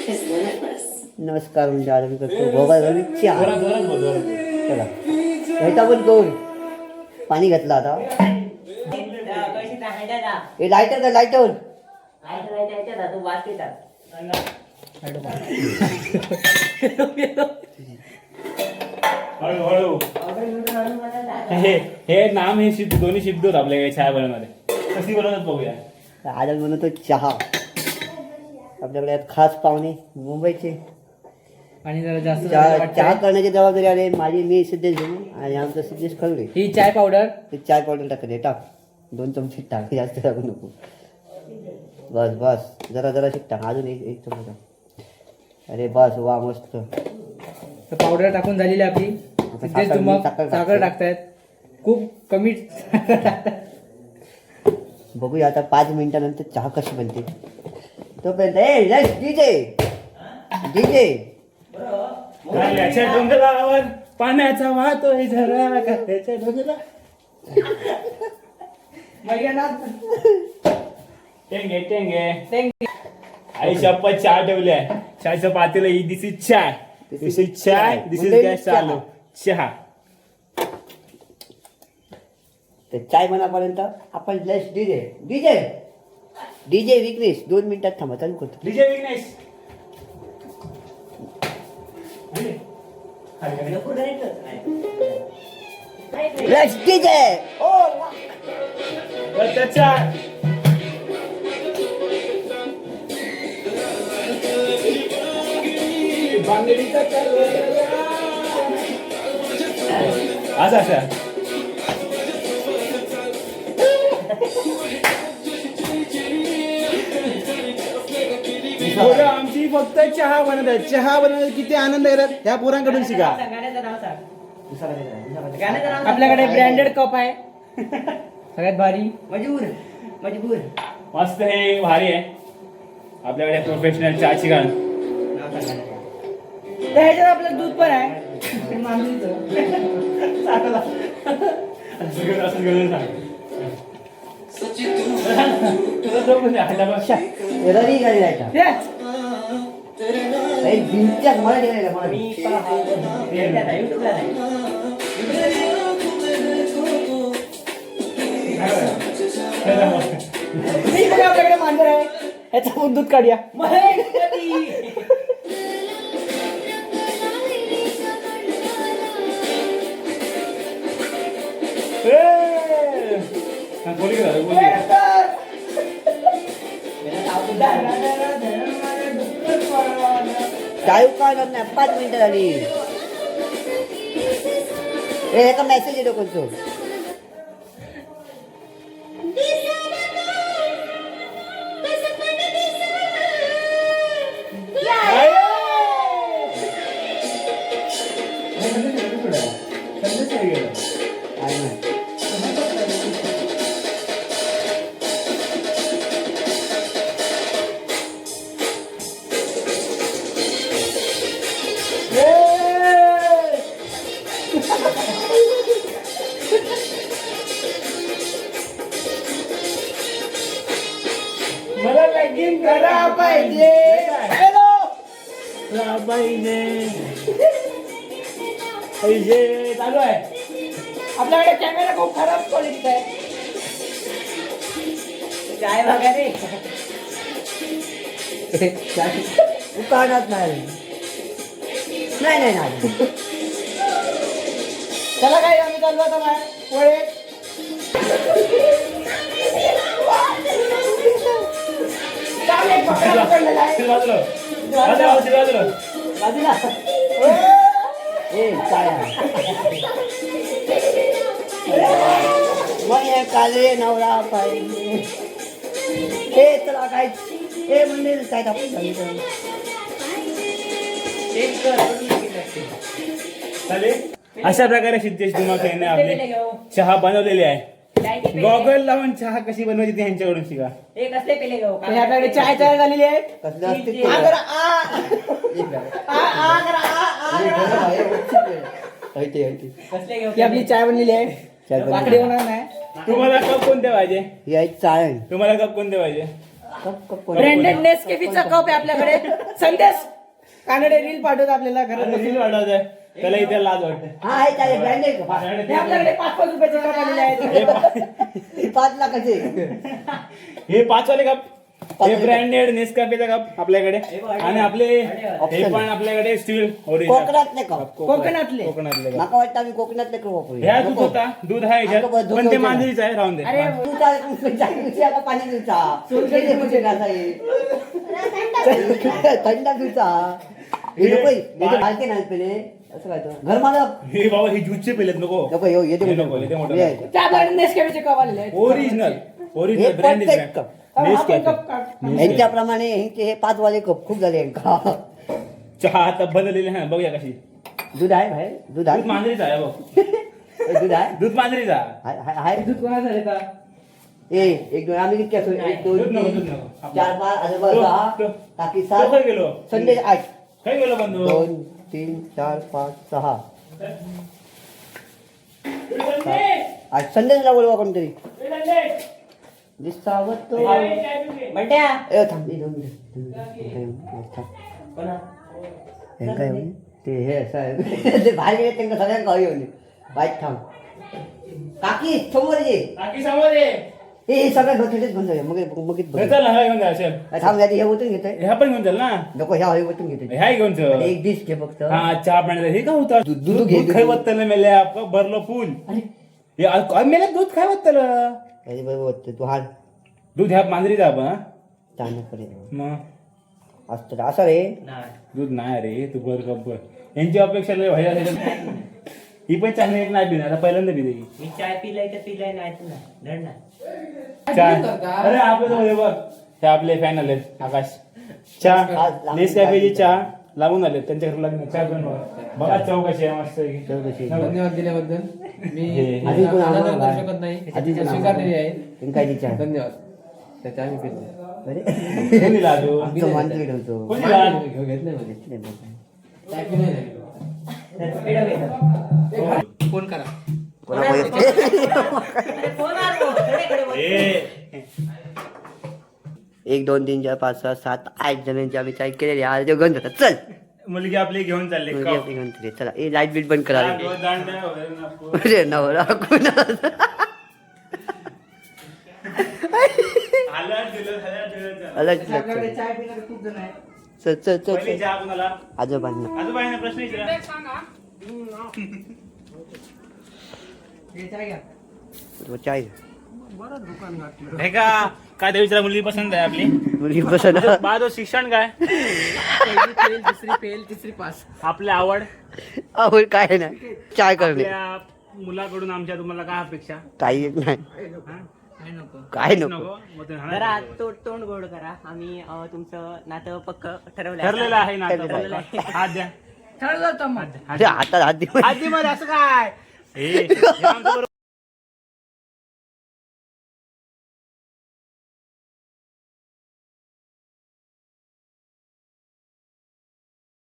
नमस्कार म्हणजे आज मी करतो गोवा घालून चहा. चला ह्याचा पण दोन पाणी घातलं आता. हे लायटर का लायटर हळूहळू हे नाम हे दोन्ही शिद्ध होत आपल्या चहा बनवण्यामध्ये. कशी बनवतात बघूया. आज म्हणतो चहा. आपल्याकडे आहेत खास पाहुणे मुंबईचे आणि जरा जास्त चहा करण्याची जबाबदारी आली माझी. मी सिद्धेश घेऊन आणि आमचा सिद्धेश खरडे. ही चाय पावडर चाय पावडर टाकते. टाक 2 चमचे टाक, जास्त टाकू नको. बस बस जरा जरा टाक. अजून एक चमचा टाक. अरे बस वा मस्त. पावडर टाकून झालेली आपली. सिद्धेश तुम्ही साखर टाकतायत. खूप कमी बघूया आता 5 मिनिटानंतर चहा कशी बनते. तोपर्यंत ए डीजे डीजे काल्याच्या डोंगरावर पाण्याचा वाहतोय झरा. काल्याच्या डोंगरावर टेंगे टेंगे आई शपथ चहा ठेवल्या. चहाच्या पातेला this is chai, this is chai, this is gas चालू चहा. तर चाय बनापर्यंत आपण let's DJ DJ DJ Vighnesh 2 मिनिटात थांबा. चालू करतो. DJ Vighnesh let's DJ. ओ त्याच्या असं असं पोरं आमची फक्त चहा बनवत आहेत. चहा बनवण्यात किती आनंद घेतात ह्या पोरांकडून शिका. आपल्याकडे ब्रँडेड कप आहे सगळ्यात भारी. मजबूर मस्त हे भारी आहे. आपल्याकडे प्रोफेशनल चहा शिका. ह्याच्यात आपलं दूध पण आहे. रवी गाडी जायचा. बिनच्या मला ठेवायला मला आपल्याकडे मांजर आहे. ह्याचं दूध काढूया. चाय उकाळणार नाही. 5 मिनिटं झाली. एका मेसेज येतो कोणतो. मला लगीन करा पाहिजे. पाहिजे चालू आहे. आपल्याकडे कॅमेरा खूप खराब क्वालिटीचा आहे. चाय बघा रे. उकाळणार नाही. नाही नाही नाही. चला काय आम्ही चाललो आता बाहेर. वळे बाजूला ए चाय मग काले नवरा पाहिजे. हे चला काय हे म्हणजे काय अशा प्रकारे सिद्धेश धुमाखेने आपले चहा बनवलेले आहे. गॉगल लावून चहा कशी बनवायची ते ह्यांच्याकडून शिका. आपल्याकडे चाय तयार झालेली आहे. कसले असते ते? ही आपली चाय बनलेली आहे. वाकडी होणार नाही. तुम्हाला कप कोणते पाहिजे? ही आहे चाळण. तुम्हाला कप कोणते पाहिजे? ब्रँडेड नेसकॅफेचा कप आहे आपल्याकडे. संदेश कानडे रील पाठवत आपल्याला घरात बसून. वाढवतोय त्याला इथे लाज वाटते. हा आहे चालेल ब्रँडेड हे आपल्याकडे 5-5 रुपयाचे कप आलेले आहेत. 5 लाखाचे. हे 5 वाले कप, हे ब्रँडेड नेसकॅफेचा कप आपल्याकडे. आणि आपले हे पण आपल्याकडे स्टील ओरिजिनल कोकणातले कप. कोकणातले. कोकणातले कप. माका वाटतं आम्ही कोकणातले कप वापरूया. ह्या दूध होता, दूध आहे ह्याच्यात, नको, दूध पण ते होतं. मांजरीचं आहे, राहून दे. अरे तुझा का पाणी दिवचा थंड दिवचा घालते नाही पहिले असं काय घर मालक हे बाबा हे ज्यूसचे पेलेत नको. नको येते हे नको, येते मोठं. त्या आपल्याकडे नेसकॅफेचे कप आलेले आहेत. ओरिजिनल हे ब्रँड प्रत्येक कप. आपण कप काढ. यांच्याप्रमाणे ह्यांचे हे 5 वाले कप खूप झाले यांका. चहा आता बदललेले आहे, बघूया कशी. दूध आहे भाई दूध दूध आहे मांजरीचं आहे बघ. दूध आहे दूध मांजरीचा. आहे दूध कोणाचं आहे का? एक दोन आम्ही किती असो 1 2 दूध नको, 3 दूध नको. 4 5 आजोबा तो- 6 तो- टाकी तो खय 7 गेलो? संदेश 8 काय गेलो बंधू? 2 3 4 5 6 8 संदेशला बोलवा कोणतरी दिसावत तो बंट्या. ए थांब ए, दोन मिनिट. हे काय होईल? ते हे असं आहे. ते बाहेर गेले त्यांना सगळ्यांना हवी होती बाईक थांब काकी समोर ये टाकी समोर ये. हे सगळं बघितच बंद आहे. मग हे चल ना, ह्या घेऊन जा असेल. थांब हे ओतून घेतोय ह्या पण घेऊन चल ना. नको ह्या हवी ओतून घेतोय ह्या घेऊन चल. एक डिश घे फक्त हा चहा पाण्याचा हे काय होतं? दूध दूध घे, दूध दूध खाय घे. वत्तल मेल्या भरलं फुल. हे मेल्या दूध खाय वत्तल. अरे बरोबर ओततोय. तू हा दूध ह्या मांजरीचा आपण हा? चांगलं पडेल मग असतं असं रे दूध नाही रे, तू बर कप यांची अपेक्षा लय व्हायला ह्याच्यात. ही पण चांगली एक नाही पिणार, आता पहिल्यांदा पिते ही. मी चाय पिलाय तर पिलाय नाही तर नाही धड नाही. चहा अरे आपलं जवळ हे बघ, हे आपले फॅन आले आकाश. चहा नेसकॅफेची चहा लागून आले त्यांच्या घरी लागून चहा पण बघा चौकशी आहे मस्त पैकी. चौकशी. धन्यवाद दिल्याबद्दल. मी हे- आधी पण आनंद आम्हाला करू शकत नाही. आधी पण स्वीकारलेली आहे. आम्हाला. काय तिच्या धन्यवाद. त्याच्या आम्ही पितो. अरे कोणी दिला तू? आमचं मान तुला ठेवतो कोणी दिला? घेतलंय मध्ये. नाही बाबा. चाय पिलाय नाही. त्याचं पेढं घेतात. फोन करा. कोणामुळे फोन आलो, कडे बोल. ए, 1 2 3 4 5 6 7 8 जणांची आम्ही चाय केलेली आज ते गंज होता चल मुलगी आपली घेऊन चालली मुलगी कप. आपली घेऊन चले. चला ए लाईट बीट बंद करा दांड्या वगैरे नको. अरे नवरा कुणाला हालत दिलं, हालत दिलं चल. अलग चल आपल्याकडे चाय पिणारे खूप जण आहेत. चल चल चल पहिली चल चहा कुणाला? आजोबांना आजोबाईंना प्रश्न विचारा. हे चाय घ्या. चाय हे का काय ते विचारा, मुलगी पसंत आहे आपली? मुलगी पसंत माझं शिक्षण काय? पहिली फेल, दुसरी फेल, तिसरी पास. आपली आवड? आवड काय नाही चाय करणे आपल्या मुलाकडून आमच्या तुम्हाला काय अपेक्षा? काही एक नाही हा? काय नको. काय नको नको मग ते जरा हाणायचं. तोंड गोड करा. आम्ही तुमचं नातं पक्क ठरवलं ठरलेलं आहे ना आता. ठरलेलं आहे. हात द्या. ठरलं होतं मग. अरे हातात हात दे हात दे मध्ये असं काय? हे आमचं बरोबर